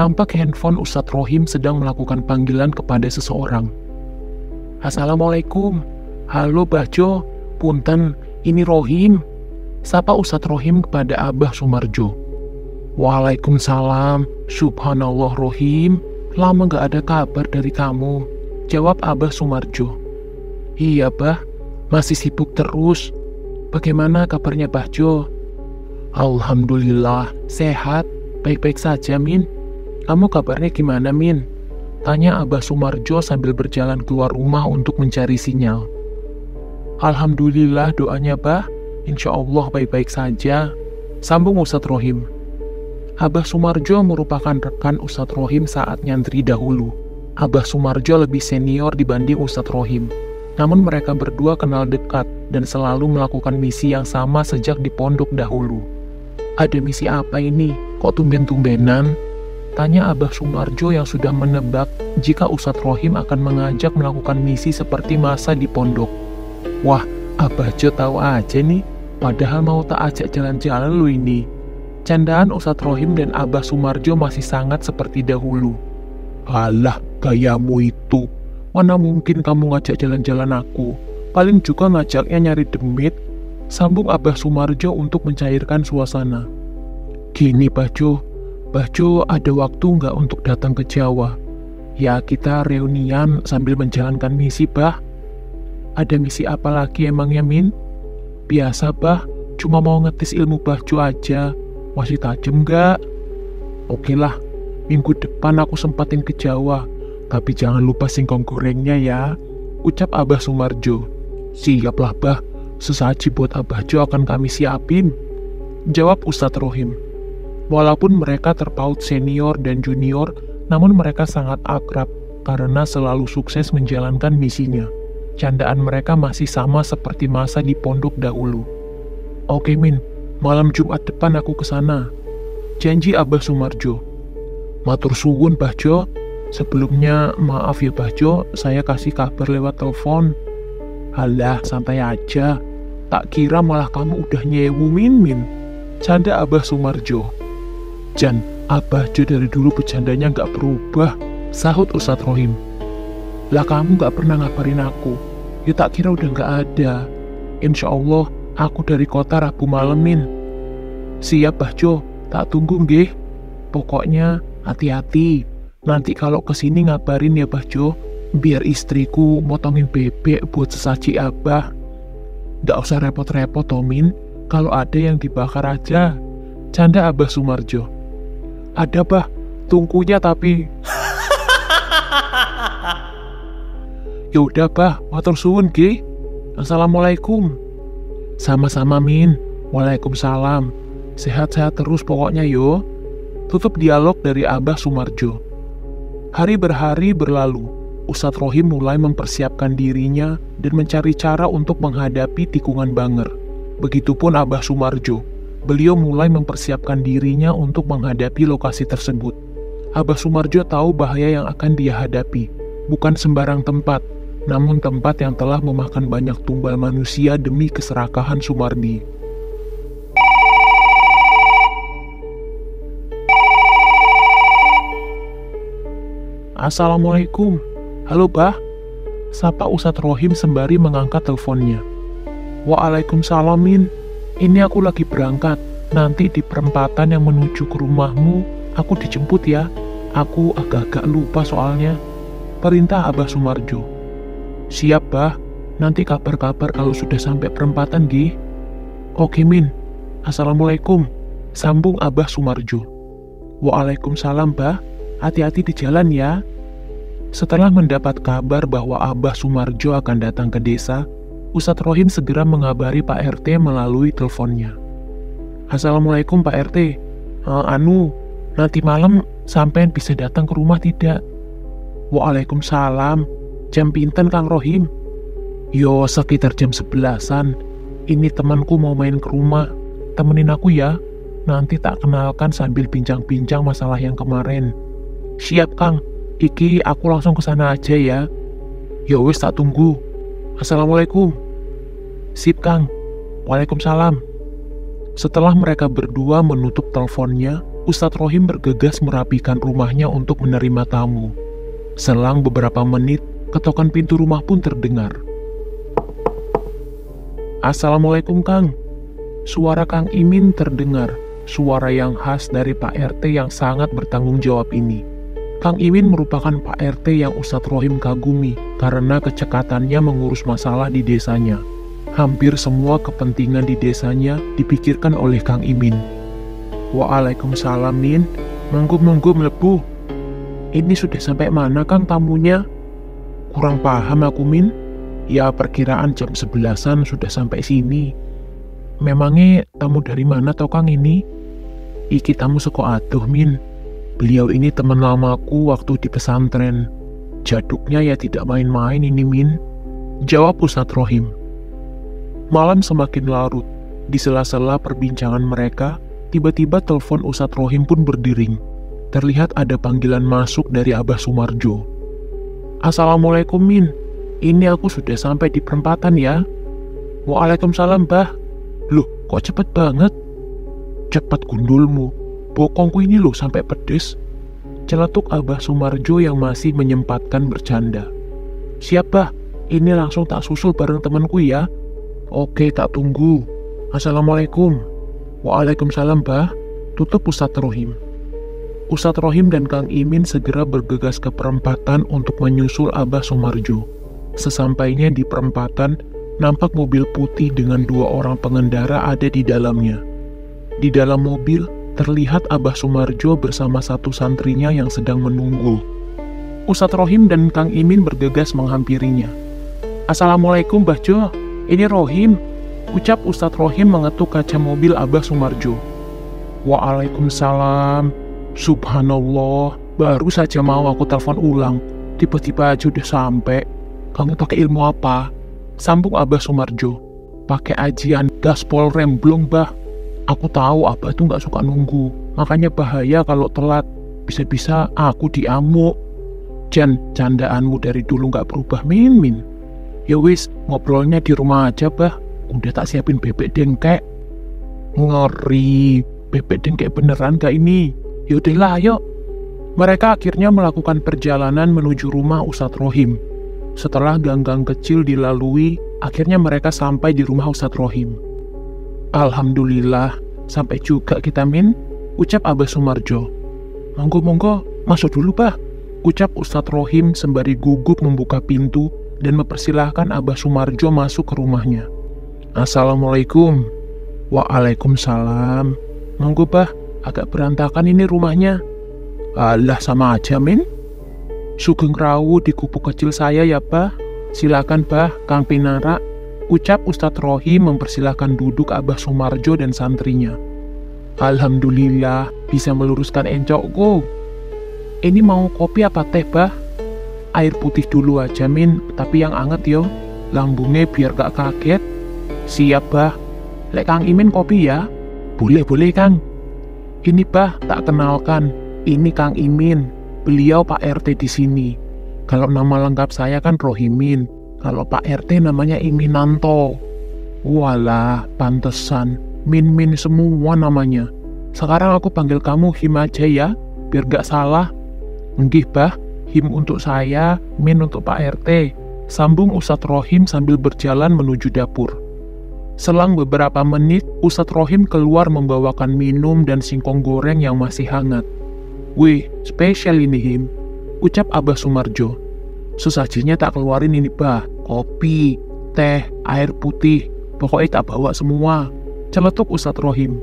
Tampak handphone Ustadz Rohim sedang melakukan panggilan kepada seseorang. Assalamualaikum. Halo Bahjo, punten, ini Rohim. Sapa Ustadz Rohim kepada Abah Sumarjo. Waalaikumsalam, subhanallah Rohim, lama gak ada kabar dari kamu, jawab Abah Sumarjo. Iya Bah, masih sibuk terus. Bagaimana kabarnya Bahjo? Alhamdulillah, sehat, baik-baik saja Min. Kamu kabarnya gimana Min? Tanya Abah Sumarjo sambil berjalan keluar rumah untuk mencari sinyal. Alhamdulillah doanya Bah, insya Allah baik-baik saja, sambung Ustadz Rohim. Abah Sumarjo merupakan rekan Ustadz Rohim saat nyantri dahulu. Abah Sumarjo lebih senior dibanding Ustadz Rohim. Namun mereka berdua kenal dekat dan selalu melakukan misi yang sama sejak di pondok dahulu. Ada misi apa ini? Kok tumben-tumbenan? Tanya Abah Sumarjo yang sudah menebak jika Ustadz Rohim akan mengajak melakukan misi seperti masa di pondok. Wah, Abah Jo tahu aja nih, padahal mau tak ajak jalan-jalan lu ini. Candaan Ustadz Rohim dan Abah Sumarjo masih sangat seperti dahulu. Alah, gayamu itu. Mana mungkin kamu ngajak jalan-jalan aku? Paling juga ngajaknya nyari demit. Sambung Abah Sumarjo untuk mencairkan suasana. Gini Bahjo ada waktu nggak untuk datang ke Jawa? Ya kita reunian sambil menjalankan misi Bah. Ada misi apa lagi emangnya Min? Biasa Bah, cuma mau ngetes ilmu Bahjo aja. Masih tajem nggak? Oke lah, minggu depan aku sempatin ke Jawa. Tapi jangan lupa singkong gorengnya ya, ucap Abah Sumarjo. Siaplah Bah, sesaji buat Abah Jo akan kami siapin, jawab Ustadz Rohim. Walaupun mereka terpaut senior dan junior, namun mereka sangat akrab karena selalu sukses menjalankan misinya. Candaan mereka masih sama seperti masa di pondok dahulu. Oke Min, malam Jumat depan aku kesana, janji Abah Sumarjo. Matur suwun Bahjo. Sebelumnya maaf ya Bahjo, saya kasih kabar lewat telepon. Halah, santai aja. Tak kira malah kamu udah nyewu Min. Canda Abah Sumarjo. Jan, Abah Jo dari dulu bercandanya gak berubah, sahut Ustadz Rohim. Lah kamu gak pernah ngabarin aku. Ya tak kira udah gak ada. Insya Allah aku dari kota Rabu malam Min. Siap Bahjo, tak tunggu nggih. Pokoknya hati-hati. Nanti kalau kesini ngabarin ya Bahjo, biar istriku motongin bebek buat sesaji Abah. Nggak usah repot-repot Tomin, kalau ada yang dibakar aja, canda Abah Sumarjo. Ada Bah, tungkunya tapi. Yaudah Bah, matur suwun ge. Assalamualaikum. Sama-sama Min, waalaikumsalam. Sehat-sehat terus pokoknya yo. Tutup dialog dari Abah Sumarjo. Hari berhari berlalu, Ustadz Rohim mulai mempersiapkan dirinya dan mencari cara untuk menghadapi tikungan banger. Begitupun Abah Sumarjo, beliau mulai mempersiapkan dirinya untuk menghadapi lokasi tersebut. Abah Sumarjo tahu bahaya yang akan dia hadapi, bukan sembarang tempat, namun tempat yang telah memakan banyak tumbal manusia demi keserakahan Sumardi. Assalamualaikum. Halo Bah. Sapa Ustadz Rohim sembari mengangkat teleponnya. Waalaikumsalam Min. Ini aku lagi berangkat. Nanti di perempatan yang menuju ke rumahmu, aku dijemput ya. Aku agak-agak lupa soalnya. Perintah Abah Sumarjo. Siap Bah. Nanti kabar-kabar kalau sudah sampai perempatan gih. Oke Min. Assalamualaikum. Sambung Abah Sumarjo. Waalaikumsalam Bah. Hati-hati di jalan ya. Setelah mendapat kabar bahwa Abah Sumarjo akan datang ke desa, Ustadz Rohim segera mengabari Pak RT melalui teleponnya. Assalamualaikum Pak RT. Nanti malam sampean bisa datang ke rumah tidak? Waalaikumsalam. Jam pinten Kang Rohim? Yo sekitar jam 11-an. Ini temanku mau main ke rumah. Temenin aku ya. Nanti tak kenalkan sambil bincang-bincang masalah yang kemarin. Siap Kang, iki aku langsung ke sana aja ya. Ya wis tak tunggu. Assalamualaikum. Sip Kang. Waalaikumsalam. Setelah mereka berdua menutup teleponnya, Ustadz Rohim bergegas merapikan rumahnya untuk menerima tamu. Selang beberapa menit, ketokan pintu rumah pun terdengar. "Assalamualaikum, Kang." Suara Kang Imin terdengar, suara yang khas dari Pak RT yang sangat bertanggung jawab ini. Kang Imin merupakan Pak RT yang Ustadz Rohim kagumi karena kecekatannya mengurus masalah di desanya. Hampir semua kepentingan di desanya dipikirkan oleh Kang Imin. "Waalaikumsalam, Min. Monggo mlebu." "Ini sudah sampai mana, Kang, tamunya?" "Kurang paham aku, Min. Ya, perkiraan jam 11-an sudah sampai sini." "Memangnya tamu dari mana toh, Kang, ini?" "Iki tamu seko adoh, Min. Beliau ini teman lamaku waktu di pesantren. Jaduknya ya tidak main-main ini, Min," jawab Ustadz Rohim. Malam semakin larut. Di sela-sela perbincangan mereka, tiba-tiba telepon Ustadz Rohim pun berdering. Terlihat ada panggilan masuk dari Abah Sumarjo. "Assalamualaikum, Min. Ini aku sudah sampai di perempatan ya." "Waalaikumsalam, Bah." "Loh, kok cepet banget?" "Cepet gundulmu. Bokongku ini loh sampai pedes," celetuk Abah Sumarjo yang masih menyempatkan bercanda. "Siap, Bah. Ini langsung tak susul bareng temanku ya." "Oke, tak tunggu. Assalamualaikum." "Waalaikumsalam, Bah," tutup Ustadz Rohim. Ustadz Rohim dan Kang Imin segera bergegas ke perempatan untuk menyusul Abah Sumarjo. Sesampainya di perempatan, nampak mobil putih dengan 2 orang pengendara ada di dalamnya. Di dalam mobil, terlihat Abah Sumarjo bersama 1 santrinya yang sedang menunggu. Ustadz Rohim dan Kang Imin bergegas menghampirinya. "Assalamualaikum, Bah Jo. Ini Rohim," ucap Ustadz Rohim mengetuk kaca mobil Abah Sumarjo. "Waalaikumsalam. Subhanallah, baru saja mau aku telepon ulang, tiba-tiba aja udah sampai. Kamu pakai ilmu apa?" sambung Abah Sumarjo. "Pakai ajian gaspol remblong, Bah. Aku tahu Abah tuh nggak suka nunggu, makanya bahaya kalau telat. Bisa-bisa aku diamuk." "Jan, candaanmu dari dulu nggak berubah, Min. Ya wis, ngobrolnya di rumah aja, Bah. Udah tak siapin bebek dengkek." "Ngeri, bebek dengkek beneran gak ini? Yaudahlah, ayo." Mereka akhirnya melakukan perjalanan menuju rumah Ustadz Rohim. Setelah gang-gang kecil dilalui, akhirnya mereka sampai di rumah Ustadz Rohim. "Alhamdulillah, sampai juga kita, Min," ucap Abah Sumarjo. Monggo, masuk dulu, Bah," ucap Ustadz Rohim sembari gugup membuka pintu dan mempersilahkan Abah Sumarjo masuk ke rumahnya. "Assalamualaikum." "Waalaikumsalam. Monggo, Bah, agak berantakan ini rumahnya." "Alah, sama aja, Min. Sugeng rawu di gubuk kecil saya ya, Bah. Silakan, Bah, Kang Pinara," ucap Ustadz Rohim mempersilahkan duduk Abah Sumarjo dan santrinya. "Alhamdulillah, bisa meluruskan encokku. Ini mau kopi apa teh, Bah?" "Air putih dulu aja, Min, tapi yang anget yo. Lambungnya biar gak kaget." "Siap, Bah. Lek Kang Imin kopi ya?" Boleh, Kang." "Ini, Bah, tak kenalkan. Ini Kang Imin. Beliau Pak RT di sini. Kalau nama lengkap saya kan Rohimin. Kalau Pak RT namanya Iminanto." "Walah, pantesan. Min semua namanya. Sekarang aku panggil kamu Him aja ya, biar gak salah." "Nggih, Bah. Him untuk saya, Min untuk Pak RT," sambung Ustadz Rohim sambil berjalan menuju dapur. Selang beberapa menit, Ustadz Rohim keluar membawakan minum dan singkong goreng yang masih hangat. "Wih, spesial ini, Him," ucap Abah Sumarjo. "Sesajinya tak keluarin ini, Bah. Kopi, teh, air putih, pokoknya tak bawa semua," celetuk Ustadz Rohim.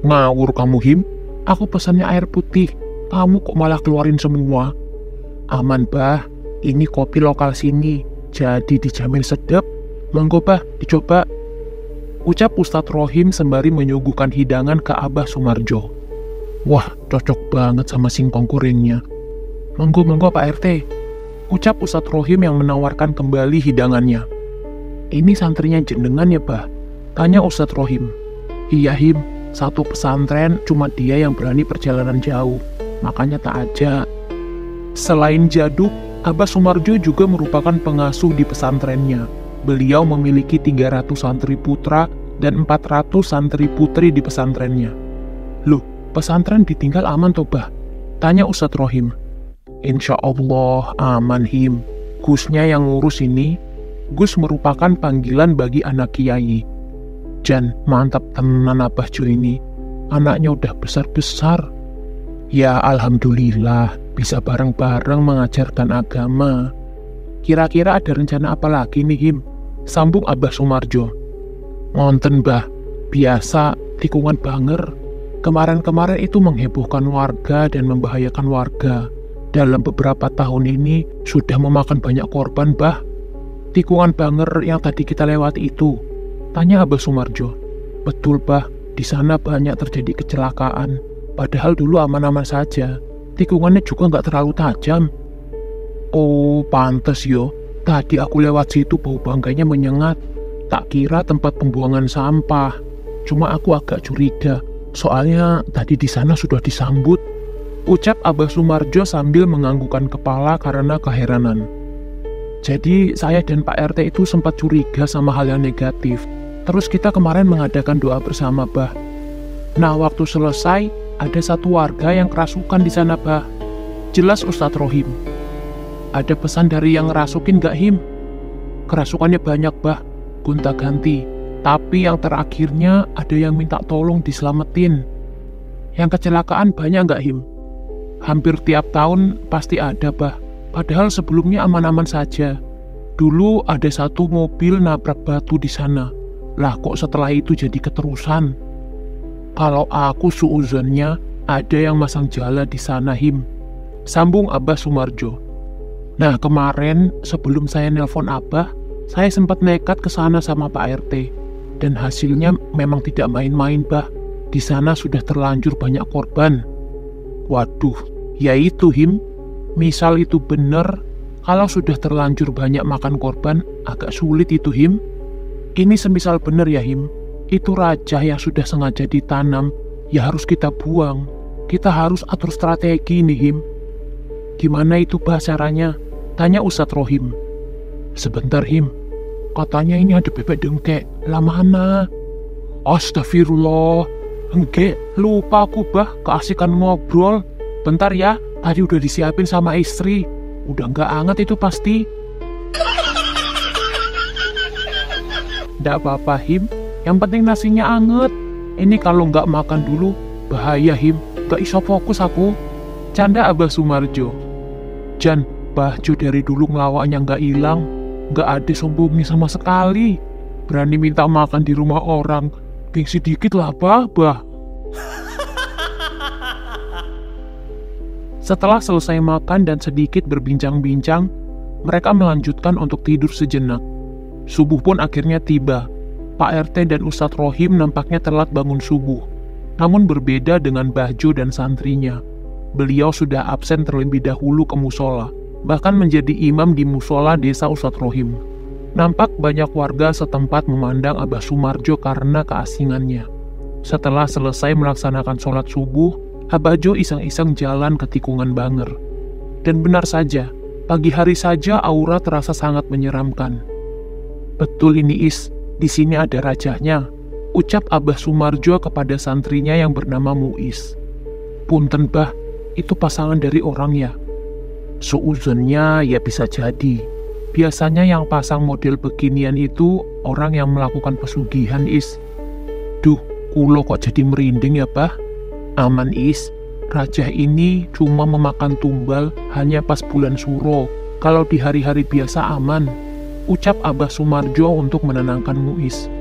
"Ngawur kamu, Him. Aku pesannya air putih. Kamu kok malah keluarin semua?" "Aman, Bah. Ini kopi lokal sini, jadi dijamin sedap. Monggo, Bah, dicoba," ucap Ustadz Rohim sembari menyuguhkan hidangan ke Abah Sumarjo. "Wah, cocok banget sama singkong gorengnya. Monggo, Pak RT," ucap Ustadz Rohim yang menawarkan kembali hidangannya. "Ini santrinya jenengan ya, Bah?" tanya Ustadz Rohim. "Iya, Him. Satu pesantren, cuma dia yang berani perjalanan jauh. Makanya tak ajak." Selain Jaduk, Abah Sumarjo juga merupakan pengasuh di pesantrennya. Beliau memiliki 300 santri putra dan 400 santri putri di pesantrennya. "Loh, pesantren ditinggal aman toh bah? Tanya Ustadz Rohim. Insya Allah aman Him. Gusnya yang ngurus ini. Gus merupakan panggilan bagi anak kiai. Jan, mantap tenan Abah Jo ini. Anaknya udah besar-besar. Ya alhamdulillah, bisa bareng-bareng mengajarkan agama. Kira-kira ada rencana apa lagi nih Him? Sambung Abah Sumarjo. Ngonten bah, biasa tikungan banger. Kemarin-kemarin itu menghebohkan warga dan membahayakan warga. Dalam beberapa tahun ini sudah memakan banyak korban bah. Tikungan banger yang tadi kita lewati itu. Tanya Abah Sumarjo. Betul bah, di sana banyak terjadi kecelakaan. Padahal dulu aman-aman saja. Tikungannya juga nggak terlalu tajam. Oh, pantes yo. Tadi aku lewat situ bau bangkainya menyengat. Tak kira tempat pembuangan sampah. Cuma aku agak curiga. Soalnya tadi di sana sudah disambut. Ucap Abah Sumarjo sambil menganggukkan kepala karena keheranan. Jadi saya dan Pak RT itu sempat curiga sama hal yang negatif. Terus kita kemarin mengadakan doa bersama bah. Nah waktu selesai ada satu warga yang kerasukan di sana bah. Jelas Ustadz Rohim. Ada pesan dari yang ngerasukin gak Him? Kerasukannya banyak bah, gonta-ganti. Tapi yang terakhirnya ada yang minta tolong diselamatin. Yang kecelakaan banyak gak Him? Hampir tiap tahun pasti ada bah. Padahal sebelumnya aman-aman saja. Dulu ada satu mobil nabrak batu di sana. Lah kok setelah itu jadi keterusan? Kalau aku suuzonnya ada yang masang jala di sana Him. Sambung Abah Sumarjo. Nah kemarin sebelum saya nelpon Abah, saya sempat nekat ke sana sama Pak RT. Dan hasilnya memang tidak main-main bah. Di sana sudah terlanjur banyak korban. Waduh, ya itu Him. Misal itu benar, kalau sudah terlanjur banyak makan korban, agak sulit itu Him. Ini semisal benar ya Him. Itu raja yang sudah sengaja ditanam, ya harus kita buang. Kita harus atur strategi nih Him. Gimana itu bah caranya? Tanya Ustadz Rohim. Sebentar Him. Katanya ini ada bebek dengkek. Lah mana? Astagfirullah. Enggak, lupa aku bah, keasikan ngobrol. Bentar ya, tadi udah disiapin sama istri. Udah nggak anget itu pasti. Nggak apa-apa Him, yang penting nasinya anget. Ini kalau nggak makan dulu, bahaya Him. Nggak iso fokus aku. Canda Abah Sumarjo. Jan, Bahjo dari dulu ngelawaknya nggak hilang. Nggak ada sombongnya sama sekali. Berani minta makan di rumah orang. Gengsi dikit lah bah. Setelah selesai makan dan sedikit berbincang-bincang, mereka melanjutkan untuk tidur sejenak. Subuh pun akhirnya tiba. Pak RT dan Ustadz Rohim nampaknya telat bangun subuh. Namun berbeda dengan Bahjo dan santrinya. Beliau sudah absen terlebih dahulu ke musola, bahkan menjadi imam di musola desa Ustadz Rohim. Nampak banyak warga setempat memandang Abah Sumarjo karena keasingannya. Setelah selesai melaksanakan sholat subuh, Abah Jo iseng-iseng jalan ke tikungan banger. Dan benar saja, pagi hari saja aura terasa sangat menyeramkan. Betul ini Is, di sini ada rajanya, ucap Abah Sumarjo kepada santrinya yang bernama Muiz. Punten bah, itu pasangan dari orang ya? Suuzonnya ya bisa jadi. Biasanya yang pasang model beginian itu orang yang melakukan pesugihan Is. Duh, kulo kok jadi merinding ya bah? Aman Is, raja ini cuma memakan tumbal hanya pas bulan Suro. Kalau di hari-hari biasa aman, ucap Abah Sumarjo untuk menenangkan Muiz.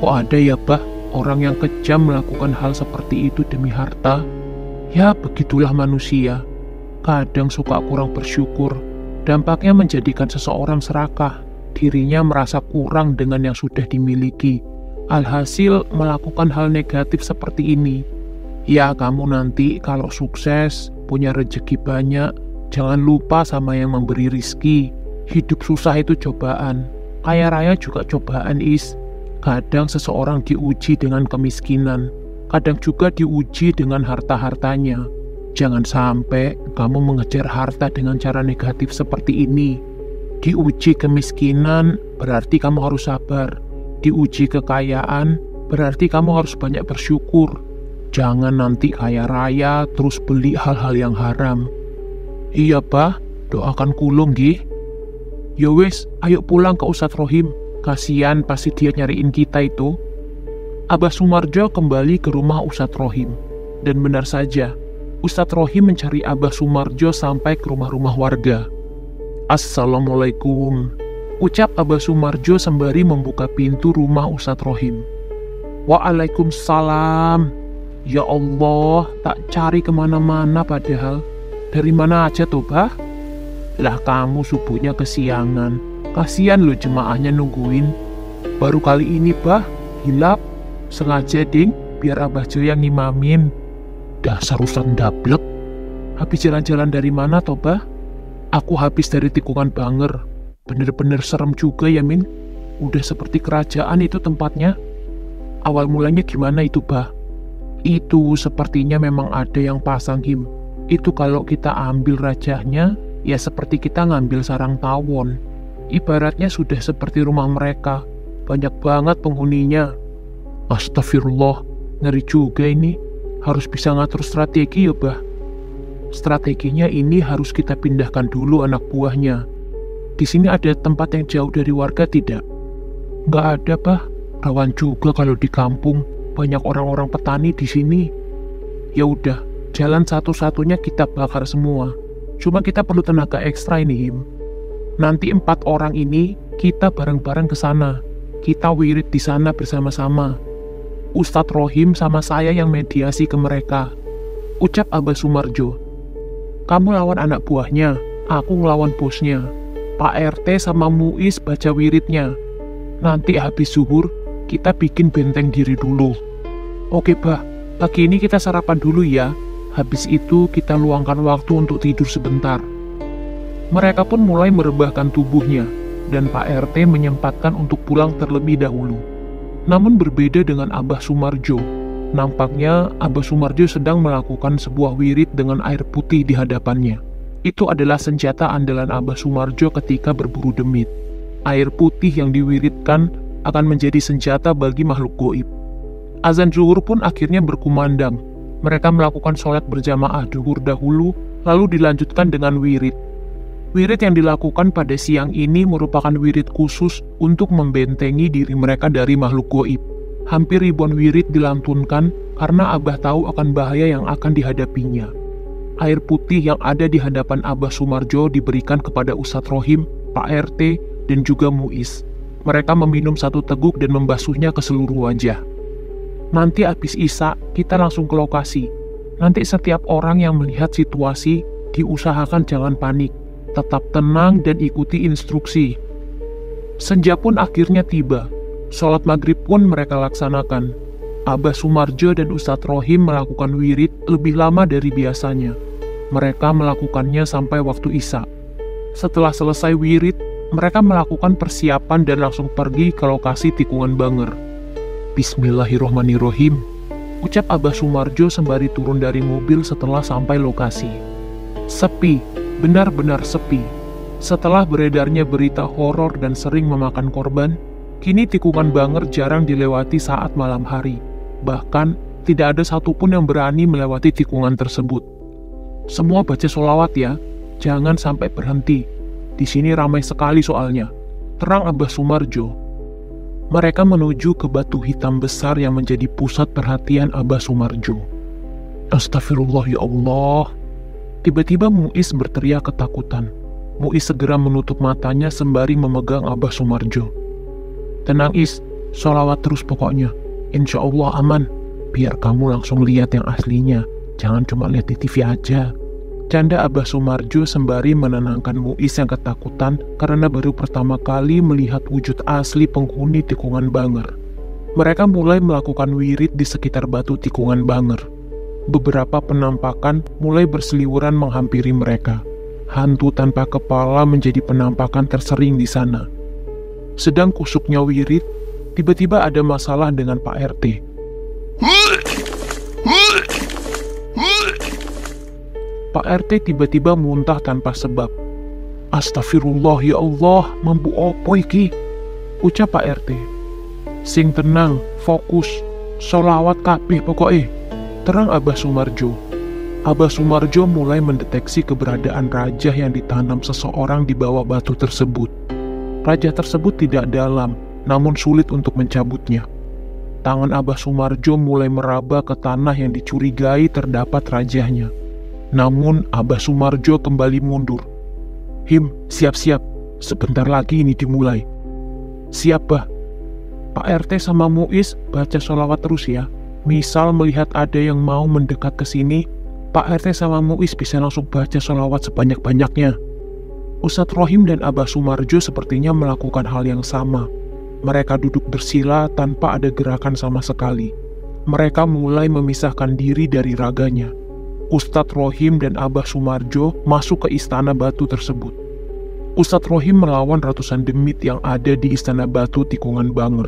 Kok ada ya bah, orang yang kejam melakukan hal seperti itu demi harta? Ya begitulah manusia. Kadang suka kurang bersyukur. Dampaknya menjadikan seseorang serakah. Dirinya merasa kurang dengan yang sudah dimiliki. Alhasil melakukan hal negatif seperti ini. Ya kamu nanti kalau sukses, punya rezeki banyak, jangan lupa sama yang memberi rizki. Hidup susah itu cobaan. Kaya raya juga cobaan Is. Kadang seseorang diuji dengan kemiskinan. Kadang juga diuji dengan harta-hartanya. Jangan sampai kamu mengejar harta dengan cara negatif seperti ini. Diuji kemiskinan berarti kamu harus sabar. Diuji kekayaan berarti kamu harus banyak bersyukur. Jangan nanti kaya raya terus beli hal-hal yang haram. Iya bah, doakan kulung gih. Ya wis, ayo pulang ke Ustadz Rohim. Kasian pasti dia nyariin kita itu. Abah Sumarjo kembali ke rumah Ustadz Rohim. Dan benar saja, Ustadz Rohim mencari Abah Sumarjo sampai ke rumah-rumah warga. Assalamualaikum, ucap Abah Sumarjo sembari membuka pintu rumah Ustadz Rohim. Waalaikumsalam. Ya Allah, tak cari kemana-mana padahal. Dari mana aja tuh, bah? Lah kamu subuhnya kesiangan. Kasian lo jemaahnya nungguin. Baru kali ini, bah, hilap. Sengaja, ding, biar Abah Jo yang ngimamin. Dasar urusan dablek. Habis jalan-jalan dari mana, toh, bah? Aku habis dari tikungan Banger. Bener-bener serem juga ya, Min. Udah seperti kerajaan itu tempatnya. Awal mulanya gimana itu, bah? Itu sepertinya memang ada yang pasang, Him. Itu kalau kita ambil rajahnya, ya seperti kita ngambil sarang tawon. Ibaratnya sudah seperti rumah mereka. Banyak banget penghuninya. Astagfirullah, ngeri juga ini. Harus bisa ngatur strategi ya, bah. Strateginya ini harus kita pindahkan dulu anak buahnya. Di sini ada tempat yang jauh dari warga tidak? Nggak ada, bah. Rawan juga kalau di kampung. Banyak orang-orang petani di sini. Ya udah, jalan satu-satunya kita bakar semua. Cuma kita perlu tenaga ekstra ini, Him. Nanti 4 orang ini kita bareng-bareng ke sana. Kita wirid di sana bersama-sama. Ustadz Rohim sama saya yang mediasi ke mereka. Ucap Abah Sumarjo. Kamu lawan anak buahnya, aku ngelawan bosnya. Pak RT sama Muiz baca wiridnya. Nanti habis zuhur, kita bikin benteng diri dulu. Oke, bah, pagi ini kita sarapan dulu ya. Habis itu kita luangkan waktu untuk tidur sebentar. Mereka pun mulai merebahkan tubuhnya, dan Pak RT menyempatkan untuk pulang terlebih dahulu. Namun berbeda dengan Abah Sumarjo. Nampaknya Abah Sumarjo sedang melakukan sebuah wirid dengan air putih di hadapannya. Itu adalah senjata andalan Abah Sumarjo ketika berburu demit. Air putih yang diwiridkan akan menjadi senjata bagi makhluk goib. Azan zuhur pun akhirnya berkumandang. Mereka melakukan sholat berjamaah zuhur dahulu, lalu dilanjutkan dengan wirid. Wirid yang dilakukan pada siang ini merupakan wirid khusus untuk membentengi diri mereka dari makhluk goib. Hampir ribuan wirid dilantunkan karena Abah tahu akan bahaya yang akan dihadapinya. Air putih yang ada di hadapan Abah Sumarjo diberikan kepada Ustadz Rohim, Pak RT, dan juga Muiz. Mereka meminum 1 teguk dan membasuhnya ke seluruh wajah. Nanti habis Isya, kita langsung ke lokasi. Nanti setiap orang yang melihat situasi, diusahakan jangan panik. Tetap tenang dan ikuti instruksi. Senja pun akhirnya tiba. Sholat maghrib pun mereka laksanakan. Abah Sumarjo dan Ustadz Rohim melakukan wirid lebih lama dari biasanya. Mereka melakukannya sampai waktu Isya. Setelah selesai wirid, mereka melakukan persiapan dan langsung pergi ke lokasi tikungan Banger. Bismillahirrohmanirrohim, ucap Abah Sumarjo sembari turun dari mobil setelah sampai lokasi. Sepi, benar-benar sepi. Setelah beredarnya berita horor dan sering memakan korban, kini tikungan Banger jarang dilewati saat malam hari. Bahkan, tidak ada satupun yang berani melewati tikungan tersebut. Semua baca sholawat ya, jangan sampai berhenti. Di sini ramai sekali soalnya, terang Abah Sumarjo. Mereka menuju ke batu hitam besar yang menjadi pusat perhatian Abah Sumarjo. Astagfirullah ya Allah. Tiba-tiba Muiz berteriak ketakutan. Muiz segera menutup matanya sembari memegang Abah Sumarjo. Tenang Is, sholawat terus pokoknya. Insya Allah aman. Biar kamu langsung lihat yang aslinya. Jangan cuma lihat di TV aja. Canda Abah Sumarjo sembari menenangkan Muiz yang ketakutan karena baru pertama kali melihat wujud asli penghuni tikungan Banger. Mereka mulai melakukan wirid di sekitar batu tikungan Banger. Beberapa penampakan mulai berseliweran menghampiri mereka. Hantu tanpa kepala menjadi penampakan tersering di sana. Sedang kusuknya wirid, tiba-tiba ada masalah dengan Pak RT. Pak RT tiba-tiba muntah tanpa sebab. Astagfirullah ya Allah, mampu opo iki? Ucap Pak RT. Sing tenang, fokus, sholawat kabeh pokoke. Terang Abah Sumarjo. Abah Sumarjo mulai mendeteksi keberadaan raja yang ditanam seseorang di bawah batu tersebut. Raja tersebut tidak dalam, namun sulit untuk mencabutnya. Tangan Abah Sumarjo mulai meraba ke tanah yang dicurigai terdapat rajanya. Namun Abah Sumarjo kembali mundur. "Him, siap-siap, sebentar lagi ini dimulai." "Siap, Bah." "Pak RT sama Muiz baca sholawat terus ya. Misal melihat ada yang mau mendekat ke sini, Pak RT sama Muiz bisa langsung baca sholawat sebanyak-banyaknya." Ustadz Rohim dan Abah Sumarjo sepertinya melakukan hal yang sama. Mereka duduk bersila tanpa ada gerakan sama sekali. Mereka mulai memisahkan diri dari raganya. Ustadz Rohim dan Abah Sumarjo masuk ke istana batu tersebut. Ustadz Rohim melawan ratusan demit yang ada di istana batu tikungan Banger.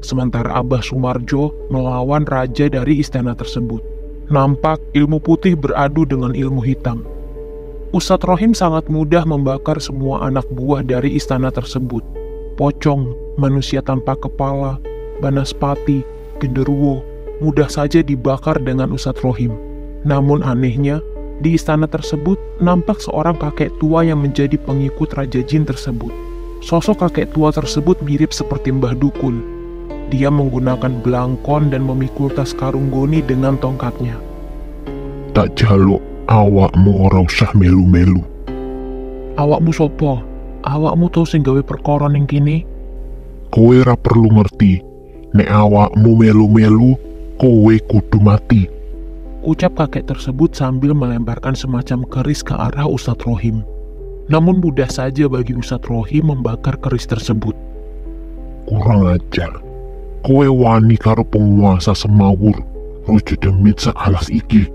Sementara Abah Sumarjo melawan raja dari istana tersebut. Nampak ilmu putih beradu dengan ilmu hitam. Ustadz Rohim sangat mudah membakar semua anak buah dari istana tersebut. Pocong, manusia tanpa kepala, banaspati, genderuwo, mudah saja dibakar dengan Ustadz Rohim. Namun anehnya, di istana tersebut nampak seorang kakek tua yang menjadi pengikut Raja Jin tersebut. Sosok kakek tua tersebut mirip seperti Mbah Dukun. Dia menggunakan belangkon dan memikul tas karung goni dengan tongkatnya. "Tak jaluk, awakmu ora usah melu-melu." "Awakmu sopo? Awakmu tau sing gawe perkara ning kene?" "Kowe ora perlu ngerti. Nek awakmu melu-melu, kowe kudu mati." Ucap kakek tersebut sambil melemparkan semacam keris ke arah Ustadz Rohim. Namun mudah saja bagi Ustadz Rohim membakar keris tersebut. "Kurang ajar. Kowe wani karo penguasa semawur, rojo demit sealas iki."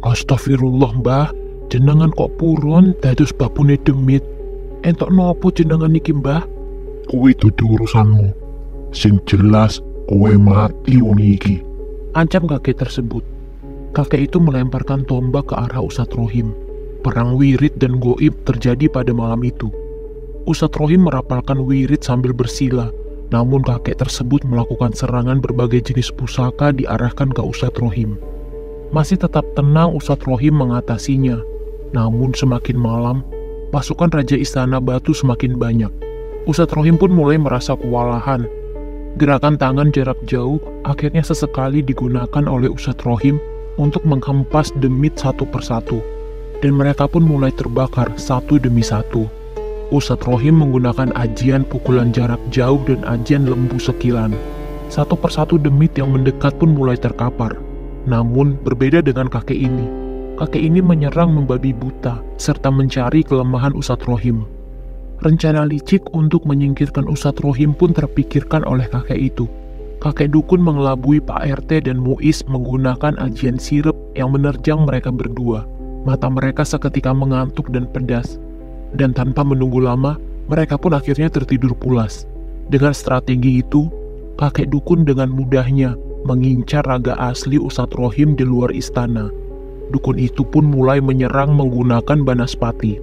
"Astagfirullah, Mbah. Jenengan kok purun dados babune demit. Entok nopo jenengan iki, Mbah?" "Kuwi dudu urusanmu. Sing jelas kowe mati wong iki." Ancam kakek tersebut. Kakek itu melemparkan tombak ke arah Ustadz Rohim. Perang wirid dan goib terjadi pada malam itu. Ustadz Rohim merapalkan wirid sambil bersila. Namun kakek tersebut melakukan serangan berbagai jenis pusaka diarahkan ke Ustadz Rohim. Masih tetap tenang Ustadz Rohim mengatasinya. Namun semakin malam, pasukan Raja Istana Batu semakin banyak. Ustadz Rohim pun mulai merasa kewalahan. Gerakan tangan jarak jauh akhirnya sesekali digunakan oleh Ustadz Rohim untuk menghempas demit satu persatu. Dan mereka pun mulai terbakar satu demi satu. Ustadz Rohim menggunakan ajian pukulan jarak jauh dan ajian lembu sekilan. Satu persatu demit yang mendekat pun mulai terkapar. Namun berbeda dengan kakek ini. Kakek ini menyerang membabi buta, serta mencari kelemahan Ustadz Rohim. Rencana licik untuk menyingkirkan Ustadz Rohim pun terpikirkan oleh kakek itu. Kakek dukun mengelabui Pak RT dan Muiz menggunakan ajian sirup yang menerjang mereka berdua. Mata mereka seketika mengantuk dan pedas. Dan tanpa menunggu lama, mereka pun akhirnya tertidur pulas. Dengan strategi itu, kakek dukun dengan mudahnya mengincar raga asli Ustadz Rohim di luar istana. Dukun itu pun mulai menyerang menggunakan banaspati.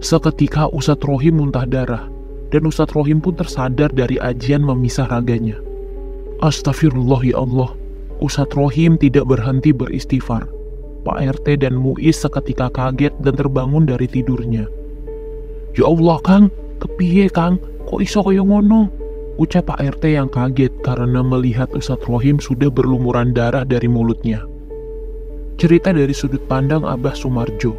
Seketika Ustadz Rohim muntah darah, dan Ustadz Rohim pun tersadar dari ajian memisah raganya. Astagfirullah ya Allah, Ustadz Rohim tidak berhenti beristighfar. Pak RT dan Muiz seketika kaget dan terbangun dari tidurnya. "Ya Allah Kang, kepiye Kang, kok iso kaya ngono?" ucap Pak RT yang kaget karena melihat Ustadz Rohim sudah berlumuran darah dari mulutnya. Cerita dari sudut pandang Abah Sumarjo.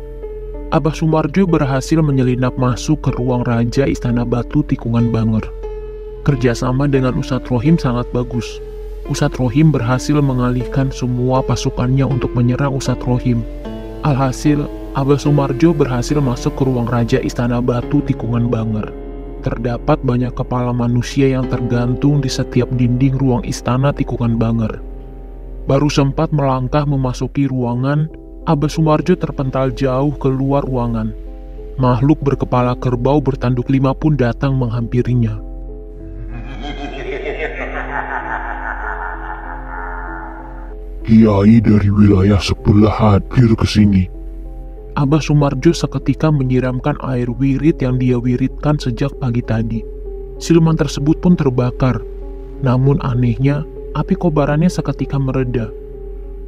Abah Sumarjo berhasil menyelinap masuk ke ruang Raja Istana Batu Tikungan Banger. Kerjasama dengan Ustadz Rohim sangat bagus. Ustadz Rohim berhasil mengalihkan semua pasukannya untuk menyerang Ustadz Rohim. Alhasil, Abah Sumarjo berhasil masuk ke ruang Raja Istana Batu Tikungan Banger. Terdapat banyak kepala manusia yang tergantung di setiap dinding ruang istana Tikungan Banger. Baru sempat melangkah memasuki ruangan, Abah Sumarjo terpental jauh keluar ruangan. Makhluk berkepala kerbau bertanduk 5 pun datang menghampirinya. "Kiai dari wilayah sebelah hadir ke sini." Abah Sumarjo seketika menyiramkan air wirid yang dia wiridkan sejak pagi tadi. Siluman tersebut pun terbakar. Namun anehnya, api kobarannya seketika mereda.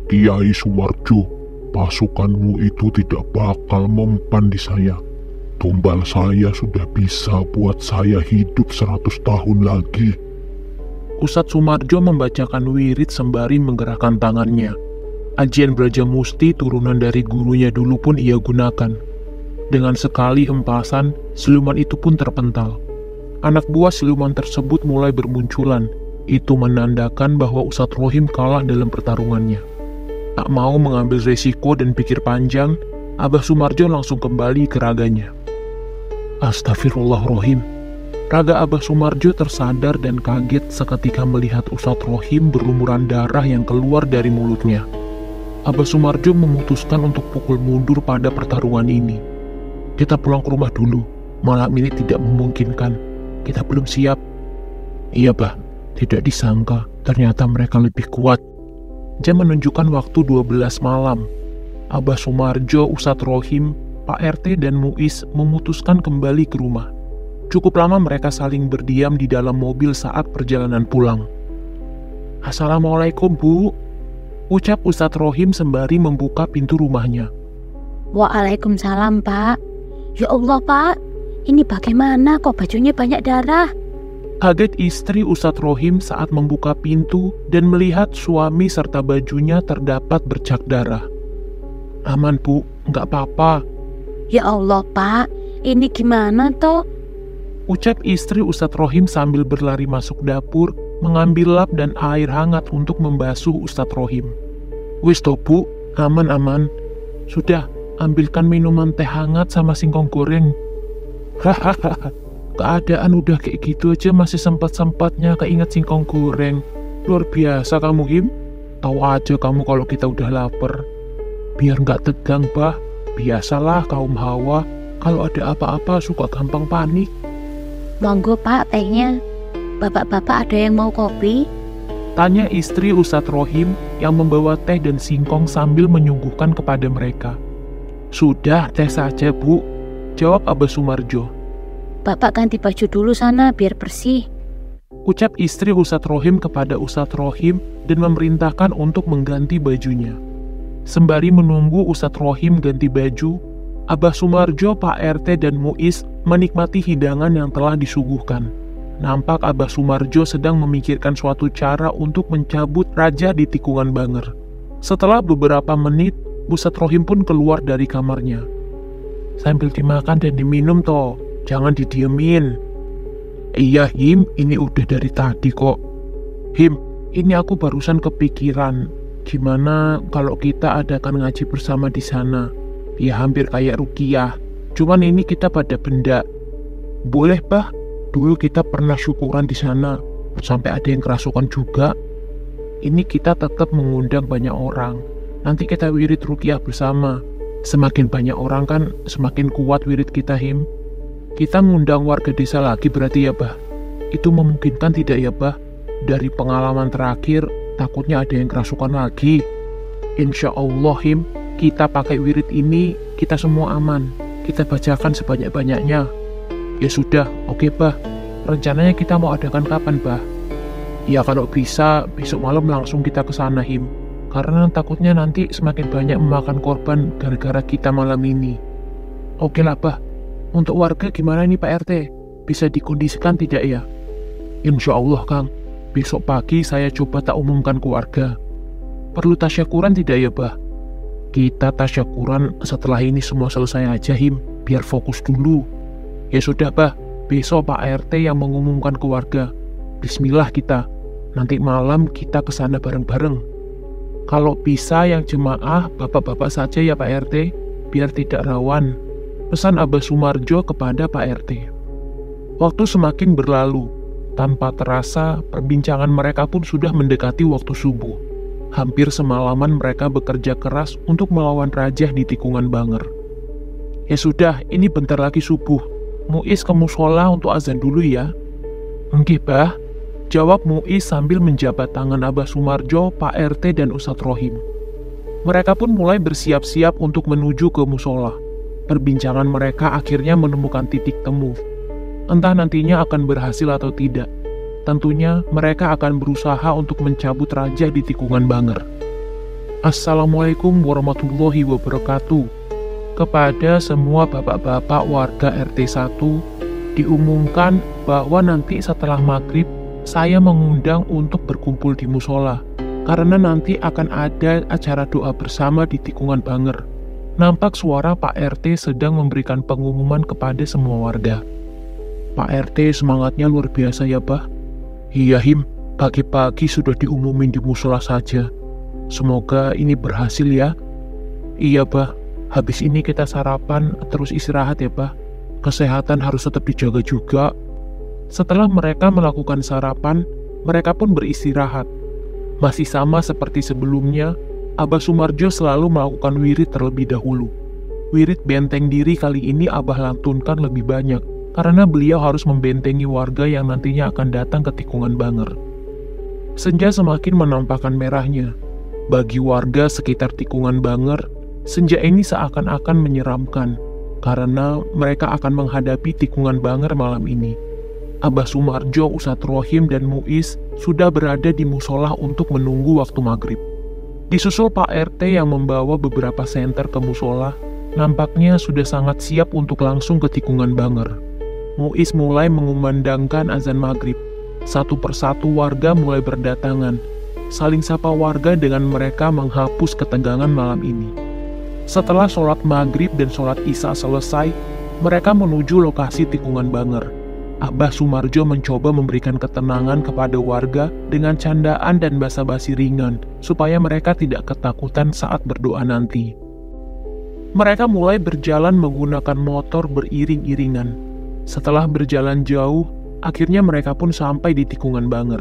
Kiai Sumarjo, pasukanmu itu tidak bakal mempan di saya. Tumbal saya sudah bisa buat saya hidup 100 tahun lagi. Ustadz Sumarjo membacakan wirid sembari menggerakkan tangannya. Ajian Braja Musti turunan dari gurunya dulu pun ia gunakan. Dengan sekali hempasan, siluman itu pun terpental. Anak buah siluman tersebut mulai bermunculan. Itu menandakan bahwa Ustadz Rohim kalah dalam pertarungannya. Tak mau mengambil resiko dan pikir panjang, Abah Sumarjo langsung kembali ke raganya. Astagfirullahaladzim. Raga Abah Sumarjo tersadar dan kaget seketika melihat Ustadz Rohim berlumuran darah yang keluar dari mulutnya. Abah Sumarjo memutuskan untuk pukul mundur pada pertarungan ini. Kita pulang ke rumah dulu, malam ini tidak memungkinkan. Kita belum siap. Iya, Bah. Tidak disangka, ternyata mereka lebih kuat. Jam menunjukkan waktu 12 malam. Abah Sumarjo, Ustadz Rohim, Pak RT, dan Muiz memutuskan kembali ke rumah. Cukup lama mereka saling berdiam di dalam mobil saat perjalanan pulang. Assalamualaikum, Bu. Ucap Ustadz Rohim sembari membuka pintu rumahnya. Waalaikumsalam, Pak. Ya Allah, Pak. Ini bagaimana kok bajunya banyak darah? Kaget istri Ustadz Rohim saat membuka pintu dan melihat suami serta bajunya terdapat bercak darah. Aman, Bu, nggak apa-apa. Ya Allah, Pak, ini gimana toh? Ucap istri Ustadz Rohim sambil berlari masuk dapur, mengambil lap dan air hangat untuk membasuh Ustadz Rohim. Wis toh, Bu, aman-aman. Sudah, ambilkan minuman teh hangat sama singkong goreng. Hahaha. Keadaan udah kayak gitu aja masih sempat-sempatnya keinget singkong goreng. Luar biasa kamu, Him. Tahu aja kamu kalau kita udah lapar. Biar nggak tegang, Bah. Biasalah kaum Hawa, kalau ada apa-apa suka gampang panik. Monggo, Pak, tehnya. Bapak-bapak ada yang mau kopi? Tanya istri Ustadz Rohim yang membawa teh dan singkong sambil menyuguhkan kepada mereka. Sudah, teh saja, Bu. Jawab Abah Sumarjo. Bapak ganti baju dulu sana biar bersih. Ucap istri Ustadz Rohim kepada Ustadz Rohim dan memerintahkan untuk mengganti bajunya. Sembari menunggu Ustadz Rohim ganti baju, Abah Sumarjo, Pak RT, dan Muiz menikmati hidangan yang telah disuguhkan. Nampak Abah Sumarjo sedang memikirkan suatu cara untuk mencabut raja di tikungan Banger. Setelah beberapa menit, Ustadz Rohim pun keluar dari kamarnya. Sambil dimakan dan diminum toh. Jangan didiemin. Iya, Him, ini udah dari tadi kok. Him, ini aku barusan kepikiran. Gimana kalau kita adakan ngaji bersama di sana? Ya hampir kayak ruqyah. Cuman ini kita pada benda. Boleh, Bah. Dulu kita pernah syukuran di sana. Sampai ada yang kerasukan juga. Ini kita tetap mengundang banyak orang. Nanti kita wirid ruqyah bersama. Semakin banyak orang kan, semakin kuat wirid kita, Him. Kita ngundang warga desa lagi berarti ya, Bah? Itu memungkinkan tidak ya, Bah? Dari pengalaman terakhir, takutnya ada yang kerasukan lagi. Insya Allah, Him, kita pakai wirid ini, kita semua aman. Kita bacakan sebanyak-banyaknya. Ya sudah, oke, Bah. Rencananya kita mau adakan kapan, Bah? Ya kalau bisa, besok malam langsung kita ke sana, Him. Karena takutnya nanti semakin banyak memakan korban gara-gara kita malam ini. Oke lah, Bah. Untuk warga gimana nih, Pak RT? Bisa dikondisikan tidak ya? Insya Allah, Kang. Besok pagi saya coba tak umumkan ke warga. Perlu tasyakuran tidak ya, Bah? Kita tasyakuran setelah ini semua selesai aja, Him. Biar fokus dulu. Ya sudah, Bah. Besok Pak RT yang mengumumkan ke warga. Bismillah kita. Nanti malam kita ke sana bareng-bareng. Kalau bisa yang jemaah, bapak-bapak saja ya, Pak RT. Biar tidak rawan. Pesan Abah Sumarjo kepada Pak RT. Waktu semakin berlalu. Tanpa terasa, perbincangan mereka pun sudah mendekati waktu subuh. Hampir semalaman mereka bekerja keras untuk melawan raja di tikungan Banger. Ya sudah, ini bentar lagi subuh. Muiz ke mushola untuk azan dulu ya. Enggih, Bah. Jawab Muiz sambil menjabat tangan Abah Sumarjo, Pak RT, dan Ustadz Rohim. Mereka pun mulai bersiap-siap untuk menuju ke mushola. Perbincangan mereka akhirnya menemukan titik temu. Entah nantinya akan berhasil atau tidak. Tentunya mereka akan berusaha untuk mencabut raja di tikungan Banger. Assalamualaikum warahmatullahi wabarakatuh. Kepada semua bapak-bapak warga RT 1, diumumkan bahwa nanti setelah maghrib, saya mengundang untuk berkumpul di musola, karena nanti akan ada acara doa bersama di tikungan Banger. Nampak suara Pak RT sedang memberikan pengumuman kepada semua warga. Pak RT semangatnya luar biasa ya, Bah. Iya, Him, pagi-pagi sudah diumumin di musola saja. Semoga ini berhasil ya. Iya, Bah. Habis ini kita sarapan, terus istirahat ya, Bah. Kesehatan harus tetap dijaga juga. Setelah mereka melakukan sarapan, mereka pun beristirahat. Masih sama seperti sebelumnya, Abah Sumarjo selalu melakukan wirid terlebih dahulu. Wirid benteng diri kali ini Abah lantunkan lebih banyak, karena beliau harus membentengi warga yang nantinya akan datang ke tikungan Banger. Senja semakin menampakkan merahnya. Bagi warga sekitar tikungan Banger, senja ini seakan-akan menyeramkan, karena mereka akan menghadapi tikungan Banger malam ini. Abah Sumarjo, Ustadz Rohim, dan Muiz sudah berada di musola untuk menunggu waktu maghrib. Disusul Pak RT yang membawa beberapa senter ke musola, nampaknya sudah sangat siap untuk langsung ke tikungan Banger. Muiz mulai mengumandangkan azan maghrib. Satu persatu warga mulai berdatangan. Saling sapa warga dengan mereka menghapus ketegangan malam ini. Setelah sholat maghrib dan sholat isya selesai, mereka menuju lokasi tikungan Banger. Abah Sumarjo mencoba memberikan ketenangan kepada warga dengan candaan dan basa-basi ringan, supaya mereka tidak ketakutan saat berdoa nanti. Mereka mulai berjalan menggunakan motor beriring-iringan. Setelah berjalan jauh, akhirnya mereka pun sampai di tikungan Banger.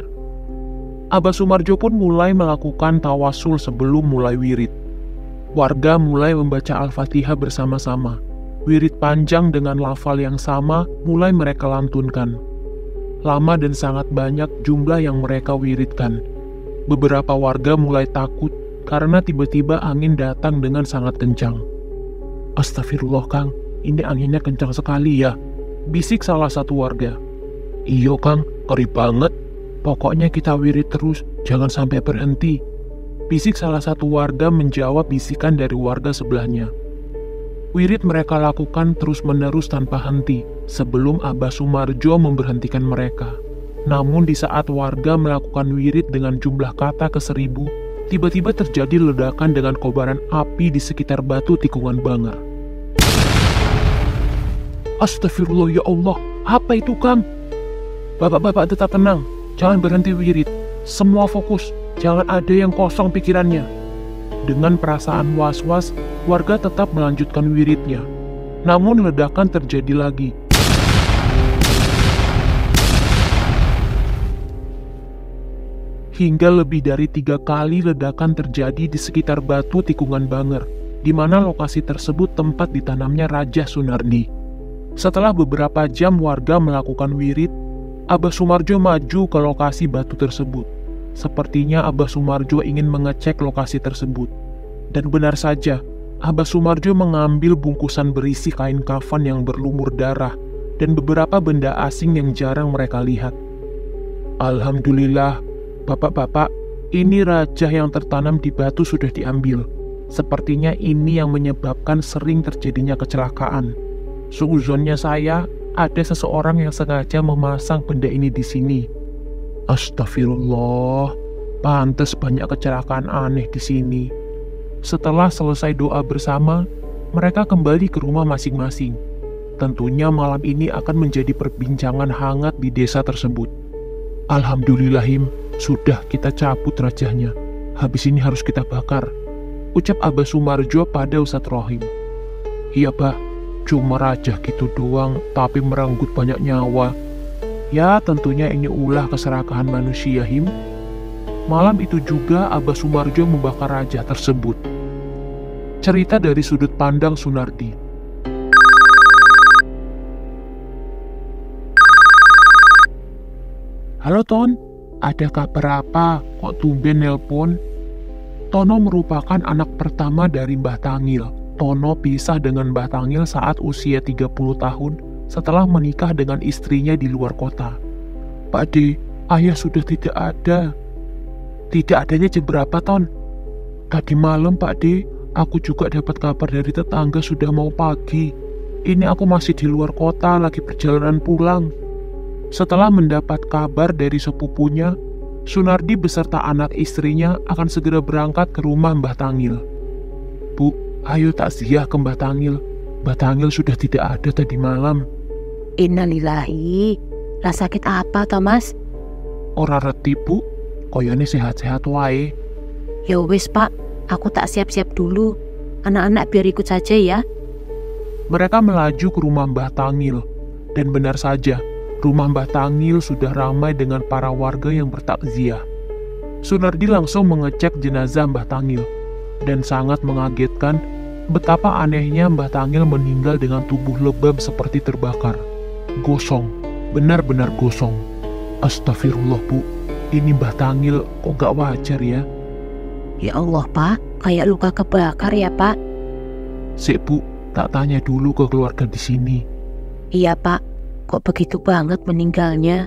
Abah Sumarjo pun mulai melakukan tawasul sebelum mulai wirid. Warga mulai membaca Al-Fatihah bersama-sama. Wirid panjang dengan lafal yang sama mulai mereka lantunkan. Lama dan sangat banyak jumlah yang mereka wiridkan. Beberapa warga mulai takut karena tiba-tiba angin datang dengan sangat kencang. Astagfirullah, Kang, ini anginnya kencang sekali ya, bisik salah satu warga. Iyo, Kang, ngeri banget. Pokoknya kita wirid terus, jangan sampai berhenti, bisik salah satu warga menjawab bisikan dari warga sebelahnya. Wirid mereka lakukan terus-menerus tanpa henti, sebelum Abah Sumarjo memberhentikan mereka. Namun di saat warga melakukan wirid dengan jumlah kata ke-1000, tiba-tiba terjadi ledakan dengan kobaran api di sekitar batu tikungan Banger. Astagfirullah ya Allah, apa itu, Kang? Bapak-bapak tetap tenang, jangan berhenti wirid. Semua fokus, jangan ada yang kosong pikirannya. Dengan perasaan was-was, warga tetap melanjutkan wiridnya. Namun ledakan terjadi lagi. Hingga lebih dari 3 kali ledakan terjadi di sekitar batu tikungan Banger, di mana lokasi tersebut tempat ditanamnya Raja Sunardi. Setelah beberapa jam warga melakukan wirid, Abah Sumarjo maju ke lokasi batu tersebut. Sepertinya Abah Sumarjo ingin mengecek lokasi tersebut. Dan benar saja, Abah Sumarjo mengambil bungkusan berisi kain kafan yang berlumur darah dan beberapa benda asing yang jarang mereka lihat. Alhamdulillah, bapak-bapak, ini raja yang tertanam di batu sudah diambil. Sepertinya ini yang menyebabkan sering terjadinya kecelakaan. Suuzonnya saya, ada seseorang yang sengaja memasang benda ini di sini. Astagfirullah, pantas banyak kecelakaan aneh di sini. Setelah selesai doa bersama, mereka kembali ke rumah masing-masing. Tentunya malam ini akan menjadi perbincangan hangat di desa tersebut. Alhamdulillahim, sudah kita cabut rajanya. Habis ini harus kita bakar, ucap Abah Sumarjo pada Ustadz Rohim. Iya, Bah, cuma raja gitu doang, tapi merenggut banyak nyawa. Ya, tentunya ini ulah keserakahan manusia, Him. Malam itu juga Abah Sumarjo membakar raja tersebut. Cerita dari sudut pandang Sunardi. Halo Ton, ada kabar apa? Kok tumben nelpon? Tono merupakan anak pertama dari Mbah Tangil. Tono pisah dengan Mbah Tangil saat usia 30 tahun setelah menikah dengan istrinya di luar kota. Pak D, Ayah sudah tidak ada. Tidak adanya jam berapa, Ton? Tadi malam, Pak D, aku juga dapat kabar dari tetangga sudah mau pagi. Ini aku masih di luar kota, lagi perjalanan pulang. Setelah mendapat kabar dari sepupunya, Sunardi beserta anak istrinya akan segera berangkat ke rumah Mbah Tangil. Bu, ayo takziah ke Mbah Tangil. Mbah Tangil sudah tidak ada tadi malam. Innalillahi. Lah sakit apa, Thomas? Ora reti, Bu. Koyone sehat-sehat wae. Ya wis, Pak. Aku tak siap-siap dulu. Anak-anak biar ikut saja ya. Mereka melaju ke rumah Mbah Tangil. Dan benar saja, rumah Mbah Tangil sudah ramai dengan para warga yang bertakziah. Sunardi langsung mengecek jenazah Mbah Tangil. Dan sangat mengagetkan betapa anehnya Mbah Tangil meninggal dengan tubuh lebam seperti terbakar. Gosong, benar-benar gosong. Astagfirullah, Bu. Ini Mbah Tangil kok gak wajar ya? Ya Allah, Pak. Kayak luka kebakar ya, Pak. Sik, Bu. Tak tanya dulu ke keluarga di sini. Iya, Pak. Kok begitu banget meninggalnya?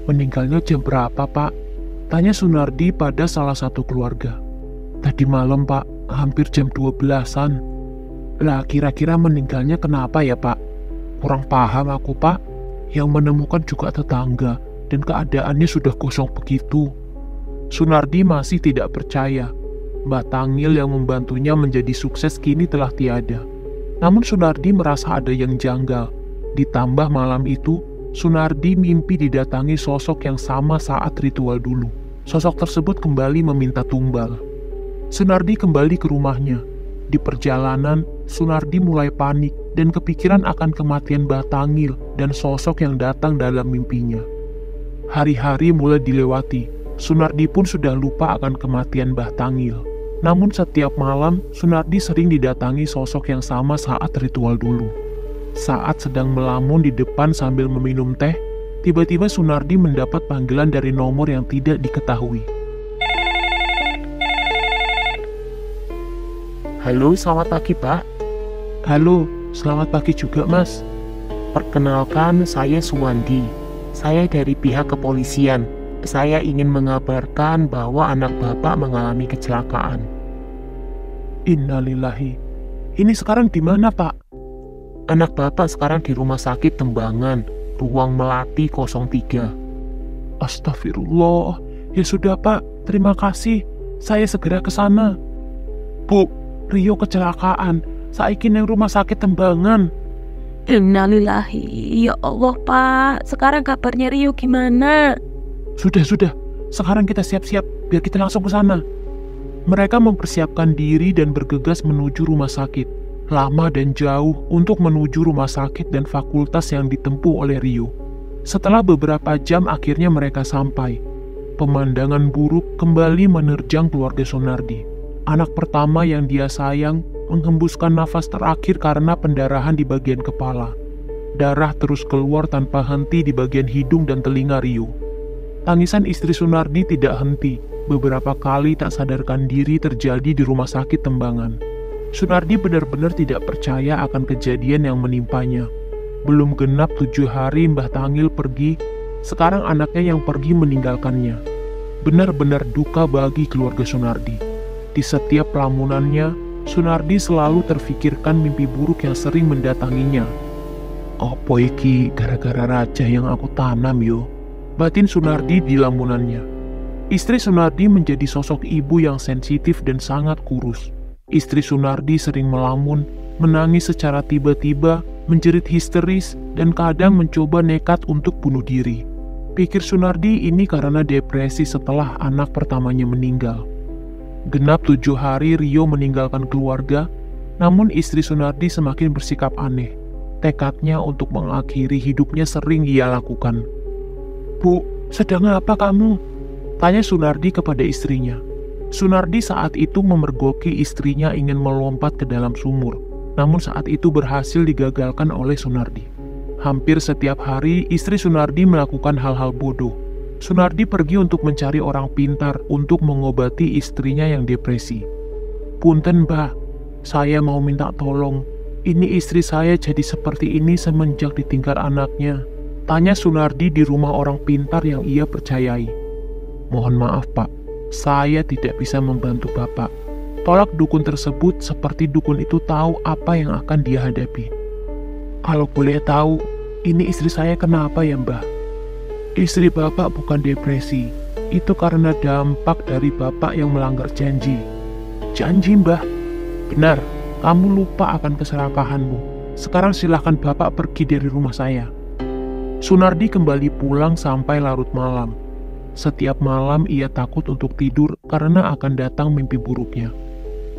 Meninggalnya jam berapa, Pak? Tanya Sunardi pada salah satu keluarga. Tadi malam, Pak. Hampir jam 12-an. Lah, kira-kira meninggalnya kenapa ya, Pak? Kurang paham aku, Pak. Yang menemukan juga tetangga. Dan keadaannya sudah kosong begitu. Sunardi masih tidak percaya. Mbah Tangil yang membantunya menjadi sukses kini telah tiada. Namun Sunardi merasa ada yang janggal. Ditambah malam itu, Sunardi mimpi didatangi sosok yang sama saat ritual dulu. Sosok tersebut kembali meminta tumbal. Sunardi kembali ke rumahnya. Di perjalanan, Sunardi mulai panik dan kepikiran akan kematian Mbah Tangil dan sosok yang datang dalam mimpinya. Hari-hari mulai dilewati. Sunardi pun sudah lupa akan kematian Mbah Tangil. Namun setiap malam, Sunardi sering didatangi sosok yang sama saat ritual dulu. Saat sedang melamun di depan sambil meminum teh, tiba-tiba Sunardi mendapat panggilan dari nomor yang tidak diketahui. Halo, selamat pagi, Pak. Halo, selamat pagi juga, Mas. Perkenalkan, saya Suwandi. Saya dari pihak kepolisian. Saya ingin mengabarkan bahwa anak Bapak mengalami kecelakaan. Innalillahi. Ini sekarang di mana, Pak? Anak Bapak sekarang di Rumah Sakit Tembangan, Ruang Melati 03. Astagfirullah. Ya sudah, Pak. Terima kasih. Saya segera ke sana. Bu, Rio kecelakaan. Saiki nang Rumah Sakit Tembangan. Innalillahi. Ya Allah, Pak. Sekarang kabarnya Rio gimana? Sudah. Sekarang kita siap-siap, biar kita langsung ke sana. Mereka mempersiapkan diri dan bergegas menuju rumah sakit. Lama dan jauh untuk menuju rumah sakit dan fakultas yang ditempuh oleh Rio. Setelah beberapa jam akhirnya mereka sampai. Pemandangan buruk kembali menerjang keluarga Sunardi. Anak pertama yang dia sayang menghembuskan nafas terakhir karena pendarahan di bagian kepala. Darah terus keluar tanpa henti di bagian hidung dan telinga Rio. Tangisan istri Sunardi tidak henti. Beberapa kali tak sadarkan diri terjadi di rumah sakit Tembangan. Sunardi benar-benar tidak percaya akan kejadian yang menimpanya. Belum genap 7 hari Mbah Tangil pergi, sekarang anaknya yang pergi meninggalkannya. Benar-benar duka bagi keluarga Sunardi. Di setiap lamunannya, Sunardi selalu terfikirkan mimpi buruk yang sering mendatanginya. Opo iki gara-gara raja yang aku tanam yo? Batin Sunardi di lamunannya. Istri Sunardi menjadi sosok ibu yang sensitif dan sangat kurus. Istri Sunardi sering melamun, menangis secara tiba-tiba, menjerit histeris, dan kadang mencoba nekat untuk bunuh diri. Pikir Sunardi ini karena depresi setelah anak pertamanya meninggal. Genap 7 hari Rio meninggalkan keluarga, namun istri Sunardi semakin bersikap aneh. Tekadnya untuk mengakhiri hidupnya sering ia lakukan. Bu, sedang apa kamu? Tanya Sunardi kepada istrinya. Sunardi saat itu memergoki istrinya ingin melompat ke dalam sumur, namun saat itu berhasil digagalkan oleh Sunardi. Hampir setiap hari istri Sunardi melakukan hal-hal bodoh. Sunardi pergi untuk mencari orang pintar untuk mengobati istrinya yang depresi. Punten, Mbah, saya mau minta tolong. Ini istri saya jadi seperti ini semenjak ditinggal anaknya. Tanya Sunardi di rumah orang pintar yang ia percayai. Mohon maaf Pak, saya tidak bisa membantu Bapak. Tolak dukun tersebut seperti dukun itu tahu apa yang akan dia hadapi. Kalau boleh tahu, ini istri saya kenapa ya Mbah? Istri Bapak bukan depresi, itu karena dampak dari Bapak yang melanggar janji. Janji Mbah? Benar, kamu lupa akan keserakahanmu. Sekarang silahkan Bapak pergi dari rumah saya. Sunardi kembali pulang sampai larut malam. Setiap malam ia takut untuk tidur karena akan datang mimpi buruknya.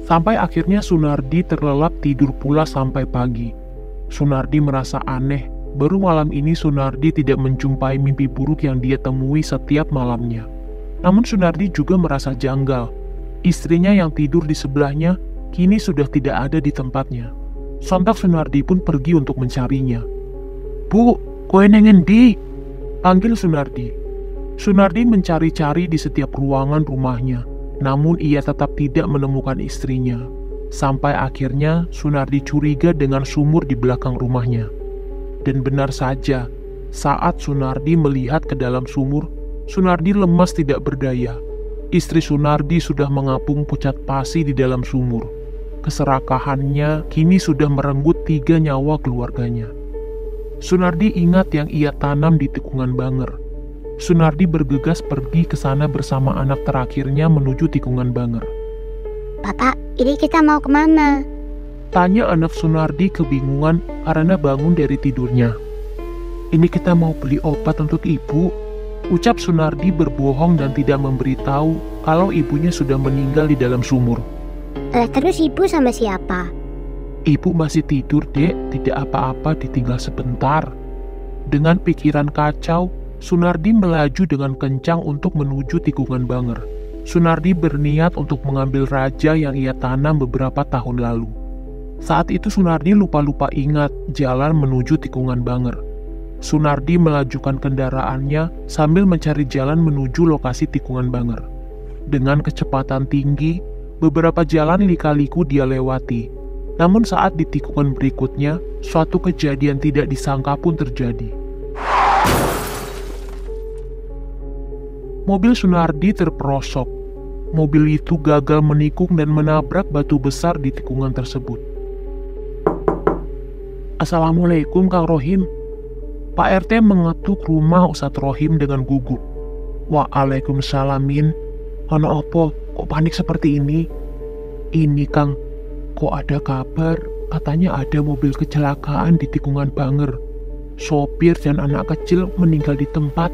Sampai akhirnya Sunardi terlelap tidur pula sampai pagi. Sunardi merasa aneh, baru malam ini Sunardi tidak menjumpai mimpi buruk yang dia temui setiap malamnya. Namun Sunardi juga merasa janggal. Istrinya yang tidur di sebelahnya kini sudah tidak ada di tempatnya. Sontak Sunardi pun pergi untuk mencarinya. Bu, kowe nang endi? Panggil Sunardi. Sunardi mencari-cari di setiap ruangan rumahnya. Namun ia tetap tidak menemukan istrinya. Sampai akhirnya Sunardi curiga dengan sumur di belakang rumahnya. Dan benar saja, saat Sunardi melihat ke dalam sumur, Sunardi lemas tidak berdaya. Istri Sunardi sudah mengapung pucat pasi di dalam sumur. Keserakahannya kini sudah merenggut 3 nyawa keluarganya. Sunardi ingat yang ia tanam di tikungan Banger. Sunardi bergegas pergi ke sana bersama anak terakhirnya menuju tikungan Banger. Bapak, ini kita mau kemana? Tanya anak Sunardi kebingungan karena bangun dari tidurnya. Ini kita mau beli obat untuk ibu, ucap Sunardi berbohong dan tidak memberitahu kalau ibunya sudah meninggal di dalam sumur. Terus ibu sama siapa? Ibu masih tidur, Dek, tidak apa-apa, ditinggal sebentar. Dengan pikiran kacau, Sunardi melaju dengan kencang untuk menuju tikungan Banger. Sunardi berniat untuk mengambil raja yang ia tanam beberapa tahun lalu. Saat itu Sunardi lupa-lupa ingat jalan menuju tikungan Banger. Sunardi melajukan kendaraannya sambil mencari jalan menuju lokasi tikungan Banger. Dengan kecepatan tinggi, beberapa jalan lika-liku dia lewati. Namun saat di tikungan berikutnya, suatu kejadian tidak disangka pun terjadi. Mobil Sunardi terperosok. Mobil itu gagal menikung dan menabrak batu besar di tikungan tersebut. Assalamualaikum Kang Rohim. Pak RT mengetuk rumah Ustadz Rohim dengan gugup. Waalaikumsalam Min. Ono opo, kok panik seperti ini? Ini Kang, kok ada kabar katanya ada mobil kecelakaan di tikungan Banger. Sopir dan anak kecil meninggal di tempat.